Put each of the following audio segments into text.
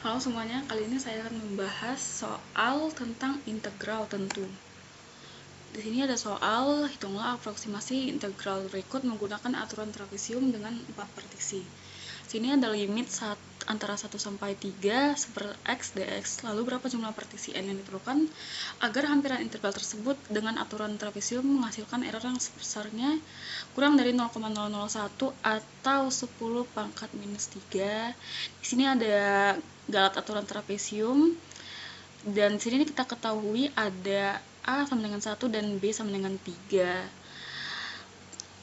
Halo semuanya, kali ini saya akan membahas soal tentang integral tentu. Di sini ada soal hitunglah aproksimasi integral berikut menggunakan aturan trapesium dengan 4 partisi. Sini ada limit antara 1 sampai 3 per x dx, lalu berapa jumlah partisi n yang diperlukan agar hampiran integral tersebut dengan aturan trapesium menghasilkan error yang sebesarnya kurang dari 0,001 atau 10 pangkat minus 3. Di sini ada galat aturan trapesium, dan di sini kita ketahui ada A sama dengan 1 dan B sama dengan 3.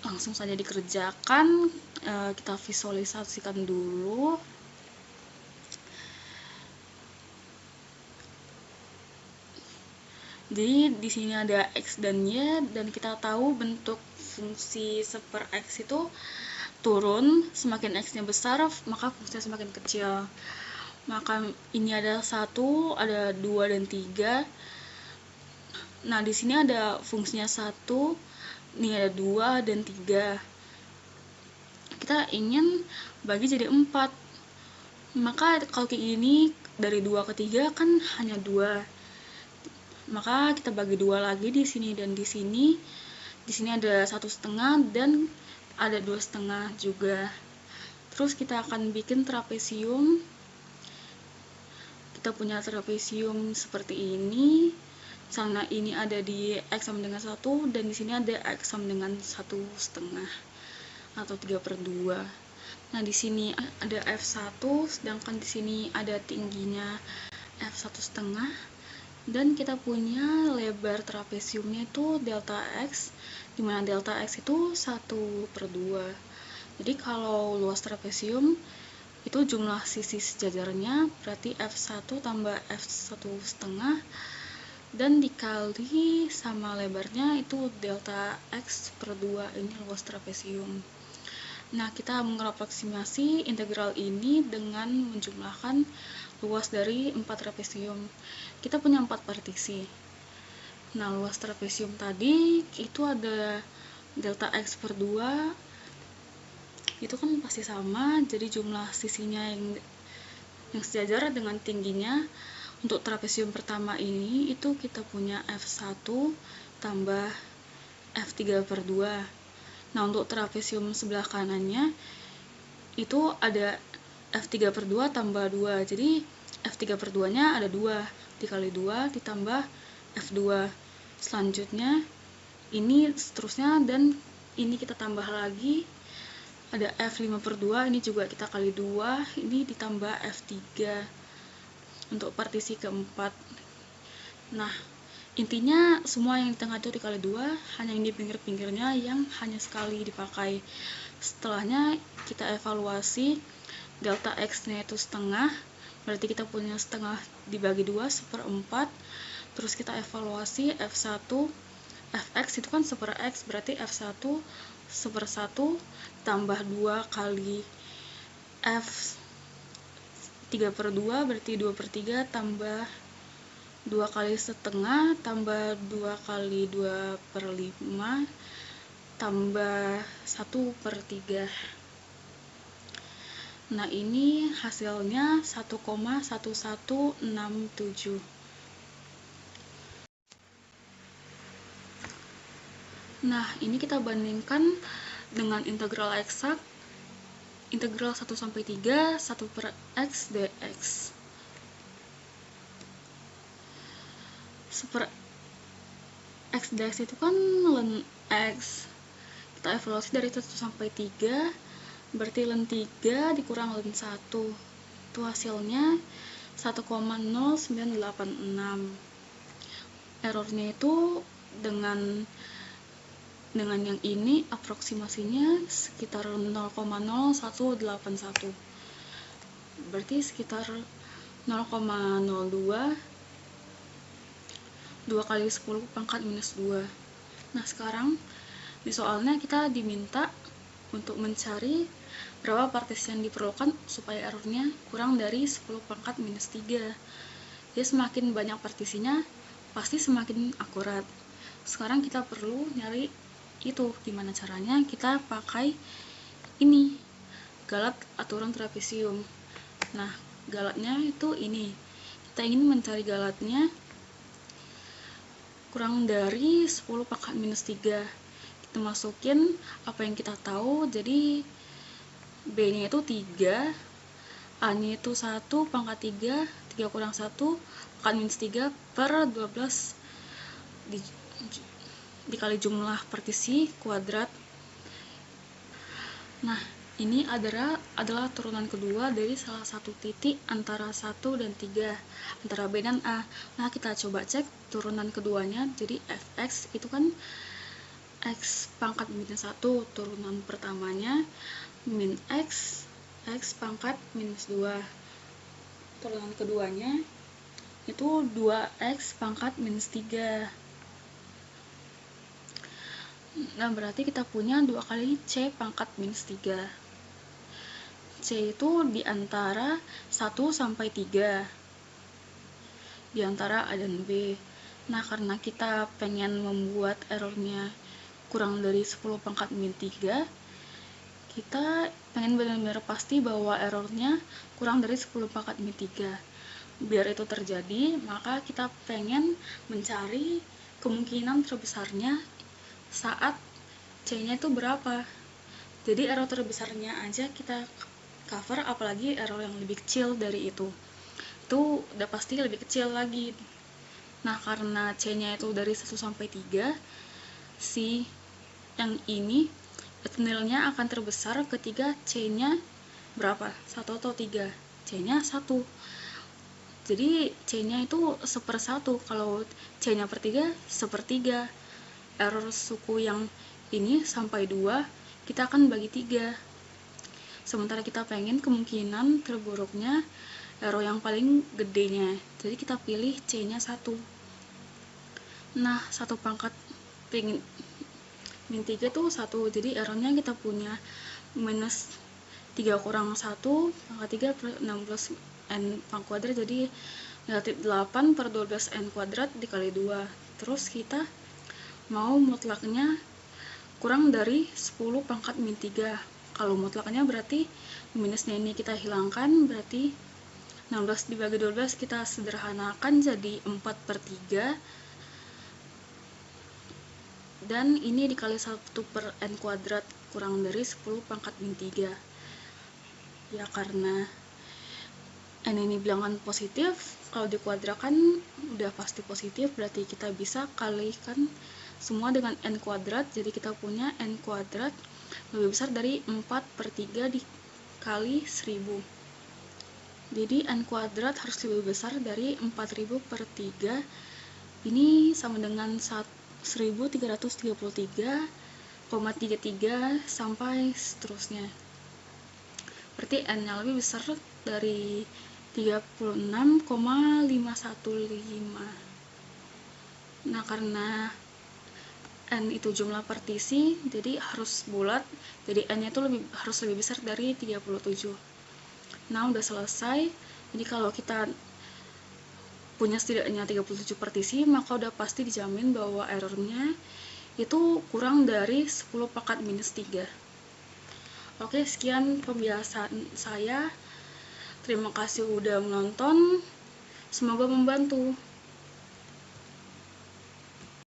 Langsung saja dikerjakan. Kita visualisasikan dulu. Jadi di sini ada x dan y, dan kita tahu bentuk fungsi seper x itu turun, semakin x-nya besar maka fungsinya semakin kecil. Maka ini ada 1, ada 2 dan 3. Nah, di sini ada fungsinya 1, ini ada 2 dan 3. Kita ingin bagi jadi 4. Maka kalau kayak gini dari 2 ke 3 kan hanya 2. Maka kita bagi 2 lagi di sini dan di sini. Di sini ada 1,5 dan ada 2,5 juga. Terus kita akan bikin trapesium. Kita punya trapesium seperti ini. Misalnya ini ada di x sama dengan 1 dan di sini ada x sama dengan 1,5 atau 3/2. Nah, di sini ada f1, sedangkan di sini ada tingginya f1,5, dan kita punya lebar trapesiumnya itu delta x, dimana delta x itu 1/2. Jadi kalau luas trapesium itu jumlah sisi sejajarnya, berarti f1 tambah f1,5 dan dikali sama lebarnya itu delta x/2, ini luas trapesium. Nah, kita mengaproksimasi integral ini dengan menjumlahkan luas dari 4 trapesium. Kita punya 4 partisi. Nah, luas trapesium tadi itu ada delta x/2, itu kan pasti sama, jadi jumlah sisinya yang sejajar dengan tingginya. Untuk trapesium pertama ini itu kita punya f1 tambah f3/2. Nah, untuk trapesium sebelah kanannya itu ada f3/2 tambah 2. Jadi f3/2 nya ada 2, dikali 2 ditambah f2. Selanjutnya ini seterusnya, dan ini kita tambah lagi, ada f5/2, ini juga kita kali 2, ini ditambah f3 untuk partisi keempat. Nah, intinya semua yang di tengah itu dikali 2, hanya yang di pinggir-pinggirnya yang hanya sekali dipakai. Setelahnya kita evaluasi, delta x-nya itu setengah, berarti kita punya setengah dibagi 2, 1/4. Terus kita evaluasi f1, fx itu kan 1/x, berarti f1 1/1 tambah 2 kali f 3/2, berarti 2/3 tambah 2 kali setengah tambah 2 kali 2/5 tambah 1/3. Nah, ini hasilnya 1,1167. Nah, ini kita bandingkan dengan integral eksak, integral 1 sampai 3, 1/x dx. 1/x dx itu kan ln x. Kita evaluasi dari 1 sampai 3, berarti ln 3 dikurang ln 1. Itu hasilnya 1,0986. Errornya itu dengan yang ini aproksimasinya sekitar 0,0181, berarti sekitar 0,02, 2 kali 10 pangkat minus 2. Nah, sekarang di soalnya kita diminta untuk mencari berapa partisi yang diperlukan supaya errornya kurang dari 10 pangkat minus 3. Jadi semakin banyak partisinya pasti semakin akurat. Sekarang kita perlu nyari itu. Gimana caranya? Kita pakai ini, galat aturan trapesium. Nah, galatnya itu ini. Kita ingin mencari galatnya kurang dari 10 pangkat minus 3. Kita masukin apa yang kita tahu, jadi B-nya itu 3, A-nya itu 1 pangkat 3, 3 kurang 1 pangkat minus 3 per 12 dikali jumlah partisi kuadrat. Nah, ini adalah turunan kedua dari salah satu titik antara 1 dan 3, antara B dan A. Nah, kita coba cek turunan keduanya. Jadi fx itu kan x pangkat minus 1, turunan pertamanya, min x pangkat minus 2. Turunan keduanya itu 2x pangkat minus 3. Nah, berarti kita punya 2 kali C pangkat minus 3. C itu di antara 1 sampai 3. Di antara A dan B. Nah, karena kita pengen membuat errornya kurang dari 10 pangkat min 3, kita pengen benar-benar pasti bahwa errornya kurang dari 10 pangkat min 3. Biar itu terjadi, maka kita pengen mencari kemungkinan terbesarnya saat C-nya itu berapa. Jadi error terbesarnya aja kita cover, apalagi error yang lebih kecil dari itu udah pasti lebih kecil lagi. Nah, karena C-nya itu dari 1 sampai 3, si yang ini nilainya akan terbesar ketika C-nya berapa? 1 atau 3? C-nya 1. Jadi C-nya itu 1/1. Kalau C-nya per 3, 1/3. Error suku yang ini sampai 2, kita akan bagi 3. Sementara kita pengen kemungkinan terburuknya error yang paling gedenya, jadi kita pilih C-nya 1. Nah, 1 pangkat min 3 itu 1, jadi errornya kita punya minus 3 kurang 1 pangkat 3 per 16 n pangkat kuadrat, jadi negatif 8 per 12 n kuadrat dikali 2. Terus kita mau mutlaknya kurang dari 10 pangkat min 3. Kalau mutlaknya berarti minusnya ini kita hilangkan, berarti 16 dibagi 12 kita sederhanakan jadi 4/3, dan ini dikali 1 per n kuadrat kurang dari 10 pangkat min 3. Ya, karena n ini bilangan positif, kalau dikuadrakan udah pasti positif, berarti kita bisa kalikan semua dengan n kuadrat, jadi kita punya n kuadrat lebih besar dari 4/3 dikali 1000. Jadi n kuadrat harus lebih besar dari 4000/3. Ini sama dengan 1333,33 sampai seterusnya. Berarti n-nya lebih besar dari 36,515. Nah, karena n itu jumlah partisi, jadi harus bulat, jadi n-nya itu harus lebih besar dari 37. Nah, udah selesai. Jadi kalau kita punya setidaknya 37 partisi, maka udah pasti dijamin bahwa errornya itu kurang dari 10 pangkat minus 3. Oke, sekian pembiasaan saya. Terima kasih udah menonton. Semoga membantu.